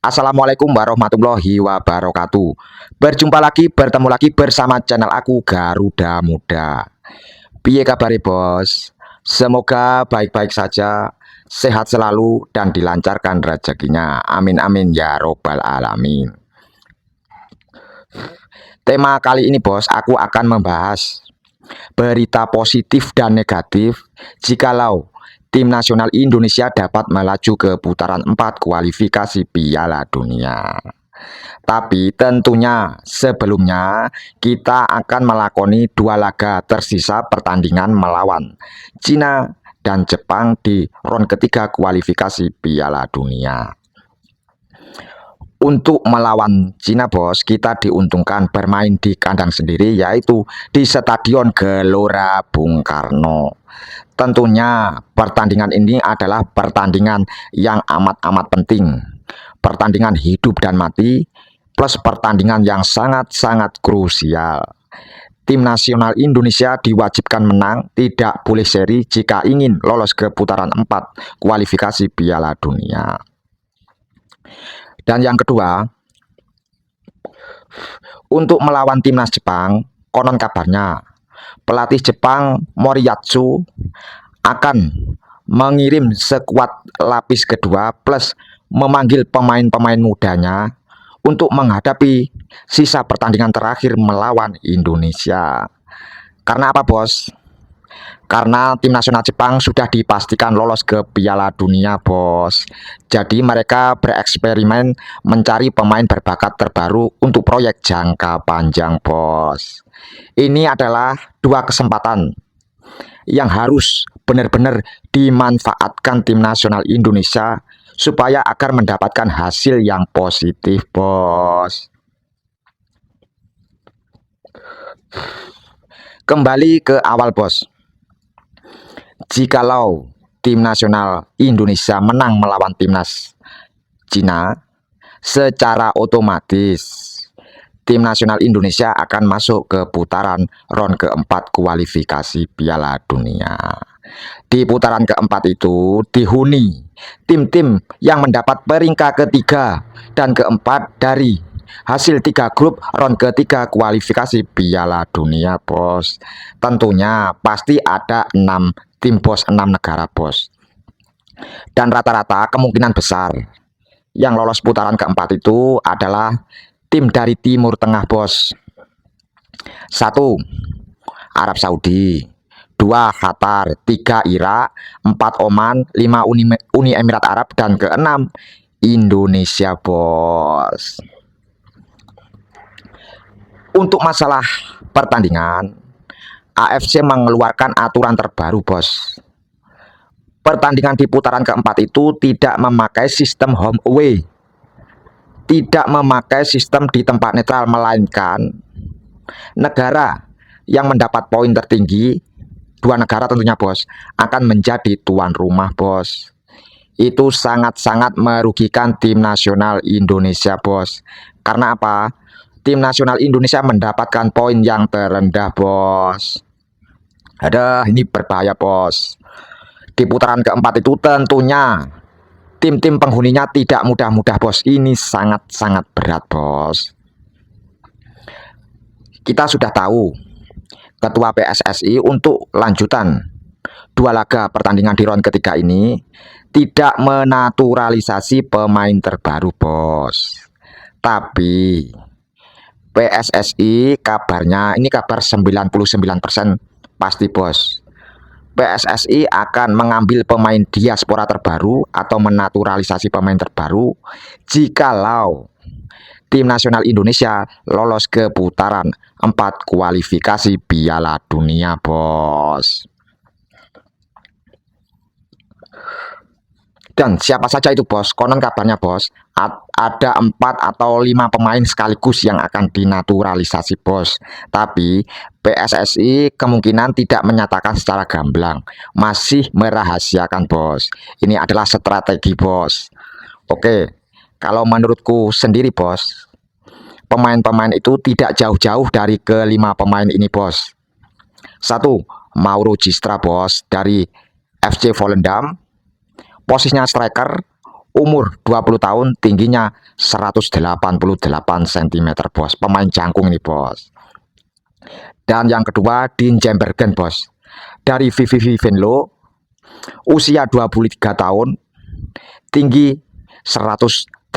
Assalamualaikum warahmatullahi wabarakatuh. Bertemu lagi bersama channel aku Garuda Muda. Piye kabare bos? Semoga baik-baik saja, sehat selalu dan dilancarkan rezekinya. Amin amin ya robbal alamin. Tema kali ini bos, aku akan membahas berita positif dan negatif jikalau tim nasional Indonesia dapat melaju ke putaran 4 kualifikasi Piala Dunia. Tapi tentunya sebelumnya kita akan melakoni 2 laga tersisa pertandingan melawan Cina dan Jepang di ronde ketiga kualifikasi Piala Dunia. Untuk melawan Cina bos, kita diuntungkan bermain di kandang sendiri, yaitu di Stadion Gelora Bung Karno. Tentunya pertandingan ini adalah pertandingan yang amat-amat penting, pertandingan hidup dan mati, plus pertandingan yang sangat-sangat krusial. Tim nasional Indonesia diwajibkan menang, tidak boleh seri jika ingin lolos ke putaran 4 kualifikasi Piala Dunia. Dan yang kedua, untuk melawan timnas Jepang, konon kabarnya pelatih Jepang Moriyasu akan mengirim skuad lapis kedua plus memanggil pemain-pemain mudanya untuk menghadapi sisa pertandingan terakhir melawan Indonesia. Karena apa bos? Karena tim nasional Jepang sudah dipastikan lolos ke Piala Dunia bos. Jadi mereka bereksperimen mencari pemain berbakat terbaru untuk proyek jangka panjang bos. Ini adalah 2 kesempatan yang harus benar-benar dimanfaatkan tim nasional Indonesia supaya agar mendapatkan hasil yang positif bos. Kembali ke awal bos. Jikalau tim nasional Indonesia menang melawan timnas Cina, secara otomatis tim nasional Indonesia akan masuk ke putaran ronde keempat kualifikasi Piala Dunia. Di putaran keempat itu dihuni tim-tim yang mendapat peringkat ketiga dan keempat dari hasil 3 grup ronde ketiga kualifikasi Piala Dunia bos. Tentunya pasti ada 6 tim bos, 6 negara bos. Dan rata-rata kemungkinan besar yang lolos putaran keempat itu adalah tim dari Timur Tengah bos. 1. Arab Saudi, 2. Qatar, 3. Irak, 4. Oman, 5. Uni Emirat Arab, dan ke-6 Indonesia bos. Untuk masalah pertandingan, AFC mengeluarkan aturan terbaru bos. Pertandingan di putaran keempat itu tidak memakai sistem home away, tidak memakai sistem di tempat netral, melainkan negara yang mendapat poin tertinggi, 2 negara tentunya bos, akan menjadi tuan rumah bos. Itu sangat-sangat merugikan tim nasional Indonesia bos. Karena apa? Tim nasional Indonesia mendapatkan poin yang terendah bos. Ada, ini berbahaya bos. Di putaran keempat itu tentunya tim-tim penghuninya tidak mudah-mudah bos. Ini sangat-sangat berat bos. Kita sudah tahu Ketua PSSI untuk lanjutan 2 laga pertandingan di ronde ketiga ini tidak menaturalisasi pemain terbaru bos. Tapi PSSI kabarnya, ini kabar 99% pasti bos, PSSI akan mengambil pemain diaspora terbaru atau menaturalisasi pemain terbaru jikalau tim nasional Indonesia lolos ke putaran 4 kualifikasi Piala Dunia bos. Dan siapa saja itu bos? Konon kabarnya bos, ada 4 atau 5 pemain sekaligus yang akan dinaturalisasi bos. Tapi PSSI kemungkinan tidak menyatakan secara gamblang, masih merahasiakan bos. Ini adalah strategi bos. Oke, kalau menurutku sendiri bos, pemain-pemain itu tidak jauh-jauh dari ke-5 pemain ini bos. 1. Mauro Gistra bos dari FC Volendam, posisinya striker, umur 20 tahun, tingginya 188 cm, bos. Pemain jangkung ini, bos. Dan yang kedua, Dean Jembergen, bos. Dari VVV Venlo, usia 23 tahun, tinggi 188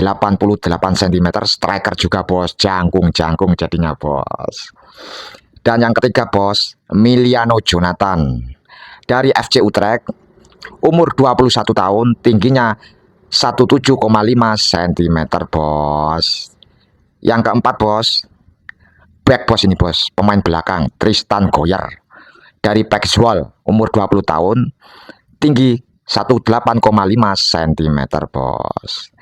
cm, striker juga, bos. Jangkung jadinya, bos. Dan yang ketiga, bos, Miliano Jonathan. Dari FC Utrecht, umur 21 tahun, tingginya 17,5 cm, bos. Yang keempat, bos, back, bos, ini, bos, pemain belakang, Tristan Goyer. Dari Pexwell, umur 20 tahun, tinggi 18,5 cm, bos.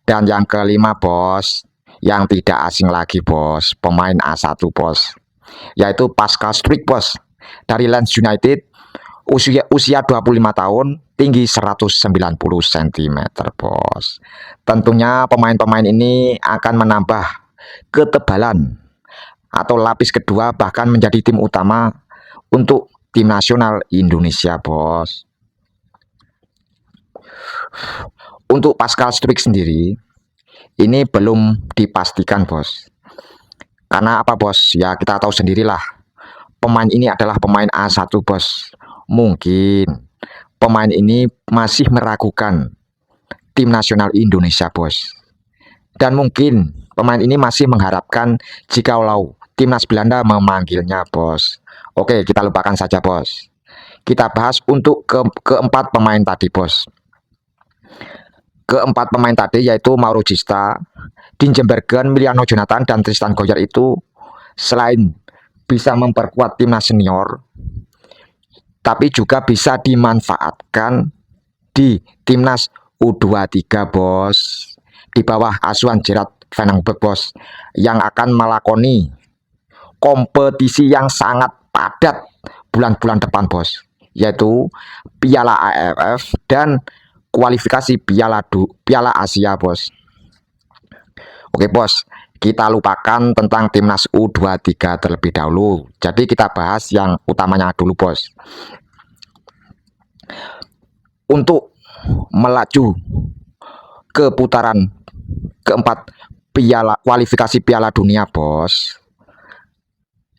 Dan yang kelima, bos, yang tidak asing lagi, bos, pemain A1, bos, yaitu Pascal Struijk, bos. Dari Leeds United, usia 25 tahun, tinggi 190 cm, bos. Tentunya pemain-pemain ini akan menambah ketebalan atau lapis kedua, bahkan menjadi tim utama untuk tim nasional Indonesia, bos. Untuk Pascal Struijk sendiri, ini belum dipastikan, bos. Karena apa, bos? Ya kita tahu sendirilah, pemain ini adalah pemain A1, bos. Mungkin pemain ini masih meragukan tim nasional Indonesia, bos. Dan mungkin pemain ini masih mengharapkan jikalau timnas Belanda memanggilnya, bos. Oke, kita lupakan saja, bos. Kita bahas untuk keempat pemain tadi, bos. Keempat pemain tadi yaitu Mauro Gista, Dean Jembergen, Miliano Jonathan, dan Tristan Goyer itu selain bisa memperkuat timnas senior, tapi juga bisa dimanfaatkan di timnas U23, bos, di bawah asuhan Gerard Van Hangbek, bos, yang akan melakoni kompetisi yang sangat padat bulan-bulan depan, bos, yaitu Piala AFF dan kualifikasi Piala Asia, bos. Oke, bos, kita lupakan tentang timnas U23 terlebih dahulu. Jadi kita bahas yang utamanya dulu, bos. Untuk melaju ke putaran keempat kualifikasi Piala Dunia, bos,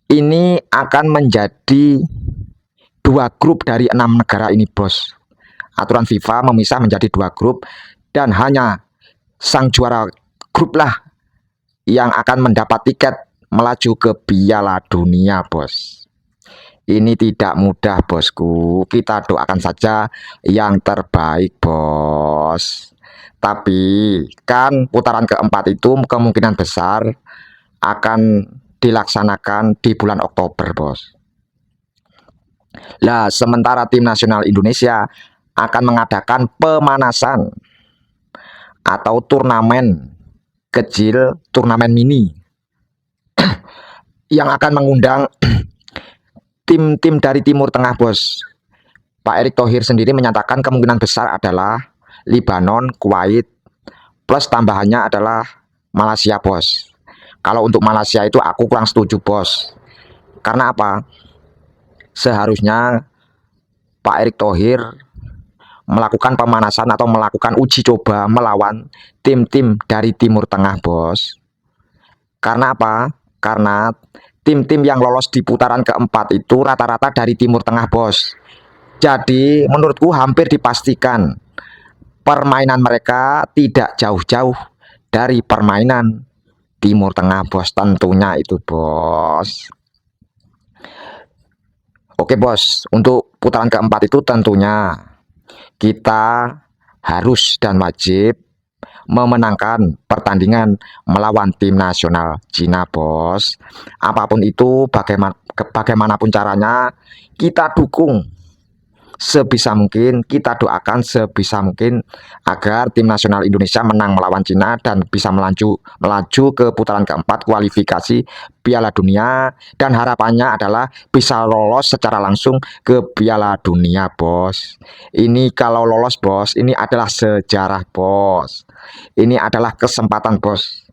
ini akan menjadi 2 grup dari 6 negara ini, bos. Aturan FIFA memisah menjadi 2 grup, dan hanya sang juara grup lah yang akan mendapat tiket melaju ke Piala Dunia, bos. Ini tidak mudah, bosku. Kita doakan saja yang terbaik, bos. Tapi kan putaran keempat itu kemungkinan besar akan dilaksanakan di bulan Oktober, bos. Lah, sementara tim nasional Indonesia akan mengadakan pemanasan atau turnamen kecil, turnamen mini yang akan mengundang tim-tim dari Timur Tengah, bos. Pak Erick Thohir sendiri menyatakan kemungkinan besar adalah Lebanon, Kuwait, plus tambahannya adalah Malaysia, bos. Kalau untuk Malaysia itu aku kurang setuju, bos. Karena apa? Seharusnya Pak Erick Thohir melakukan pemanasan atau melakukan uji coba melawan tim-tim dari Timur Tengah, bos. Karena apa? Karena tim-tim yang lolos di putaran keempat itu rata-rata dari Timur Tengah, bos. Jadi menurutku hampir dipastikan permainan mereka tidak jauh-jauh dari permainan Timur Tengah, bos. Tentunya itu, bos. Oke, bos, untuk putaran keempat itu tentunya kita harus dan wajib memenangkan pertandingan melawan tim nasional Cina, bos. Apapun itu, bagaimanapun caranya, kita dukung sebisa mungkin, kita doakan sebisa mungkin agar tim nasional Indonesia menang melawan Cina dan bisa melaju ke putaran keempat kualifikasi Piala Dunia, dan harapannya adalah bisa lolos secara langsung ke Piala Dunia, bos. Ini kalau lolos, bos, ini adalah sejarah, bos. Ini adalah kesempatan, bos.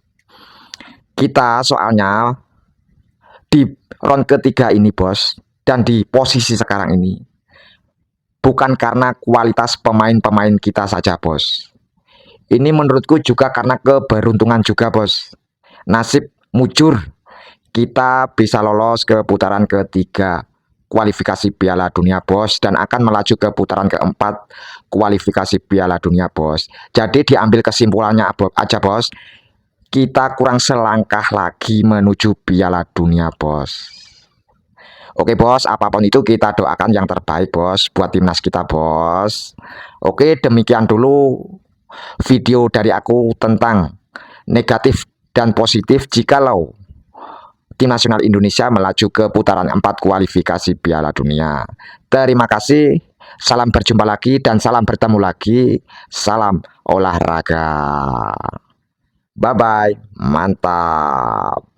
Kita soalnya di round ketiga ini, bos, dan di posisi sekarang ini bukan karena kualitas pemain-pemain kita saja, bos. Ini menurutku juga karena keberuntungan juga, Bos. Nasib mujur, kita bisa lolos ke putaran ketiga kualifikasi Piala Dunia, Bos, dan akan melaju ke putaran keempat kualifikasi Piala Dunia, Bos. Jadi diambil kesimpulannya aja, Bos. Kita kurang selangkah lagi menuju Piala Dunia, Bos. Oke, Bos, apapun itu kita doakan yang terbaik, Bos, buat timnas kita, Bos. Oke, demikian dulu video dari aku tentang negatif dan positif jikalau tim nasional Indonesia melaju ke putaran 4 kualifikasi Piala Dunia. Terima kasih, salam berjumpa lagi dan salam bertemu lagi, salam olahraga. Bye-bye, mantap.